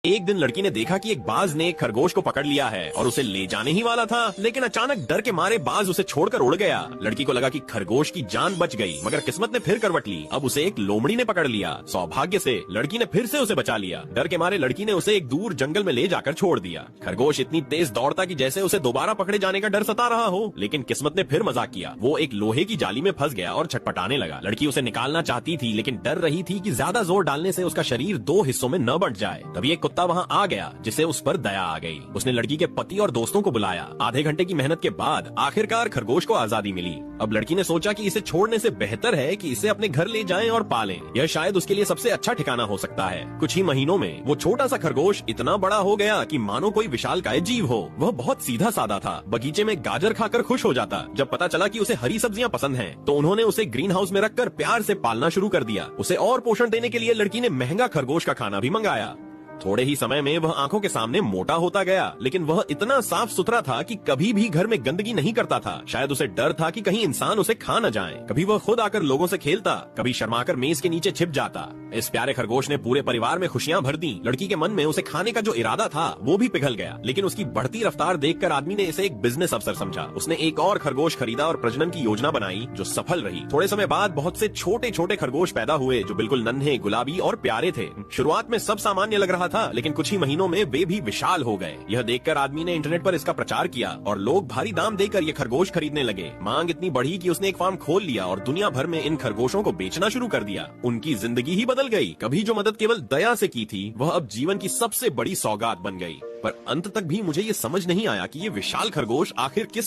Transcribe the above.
एक दिन लड़की ने देखा कि एक बाज ने एक खरगोश को पकड़ लिया है और उसे ले जाने ही वाला था, लेकिन अचानक डर के मारे बाज उसे छोड़कर उड़ गया। लड़की को लगा कि खरगोश की जान बच गई, मगर किस्मत ने फिर करवट ली। अब उसे एक लोमड़ी ने पकड़ लिया। सौभाग्य से लड़की ने फिर से उसे बचा लिया। डर के मारे लड़की ने उसे एक दूर जंगल में ले जाकर छोड़ दिया। खरगोश इतनी तेज दौड़ता कि जैसे उसे दोबारा पकड़े जाने का डर सता रहा हो, लेकिन किस्मत ने फिर मजाक किया। वो एक लोहे की जाली में फंस गया और छटपटाने लगा। लड़की उसे निकालना चाहती थी, लेकिन डर रही थी कि ज्यादा जोर डालने से उसका शरीर दो हिस्सों में न बंट जाए। तभी एक कुत्ता वहाँ आ गया, जिससे उस पर दया आ गई। उसने लड़की के पति और दोस्तों को बुलाया। आधे घंटे की मेहनत के बाद आखिरकार खरगोश को आजादी मिली। अब लड़की ने सोचा कि इसे छोड़ने से बेहतर है कि इसे अपने घर ले जाएं और पालें। यह शायद उसके लिए सबसे अच्छा ठिकाना हो सकता है। कुछ ही महीनों में वो छोटा सा खरगोश इतना बड़ा हो गया कि मानो कोई विशालकाय जीव हो। वह बहुत सीधा साधा था, बगीचे में गाजर खाकर खुश हो जाता। जब पता चला कि उसे हरी सब्जियां पसंद हैं, तो उन्होंने उसे ग्रीन हाउस में रखकर प्यार से पालना शुरू कर दिया। उसे और पोषण देने के लिए लड़की ने महंगा खरगोश का खाना भी मंगाया। थोड़े ही समय में वह आंखों के सामने मोटा होता गया, लेकिन वह इतना साफ सुथरा था कि कभी भी घर में गंदगी नहीं करता था। शायद उसे डर था कि कहीं इंसान उसे खा न जाए। कभी वह खुद आकर लोगों से खेलता, कभी शर्माकर मेज के नीचे छिप जाता। इस प्यारे खरगोश ने पूरे परिवार में खुशियां भर दी। लड़की के मन में उसे खाने का जो इरादा था वो भी पिघल गया, लेकिन उसकी बढ़ती रफ्तार देखकर आदमी ने इसे एक बिजनेस अवसर समझा। उसने एक और खरगोश खरीदा और प्रजनन की योजना बनाई, जो सफल रही। थोड़े समय बाद बहुत से छोटे छोटे खरगोश पैदा हुए, जो बिल्कुल नन्हे, गुलाबी और प्यारे थे। शुरुआत में सब सामान्य लग रहा था, लेकिन कुछ ही महीनों में वे भी विशाल हो गए। यह देखकर आदमी ने इंटरनेट पर इसका प्रचार किया और लोग भारी दाम देकर ये खरगोश खरीदने लगे। मांग इतनी बढ़ी कि उसने एक फार्म खोल लिया और दुनिया भर में इन खरगोशों को बेचना शुरू कर दिया। उनकी जिंदगी ही बदल गई। कभी जो मदद केवल दया से की थी, वह अब जीवन की सबसे बड़ी सौगात बन गई। पर अंत तक भी मुझे ये समझ नहीं आया कि ये विशाल खरगोश आखिर किस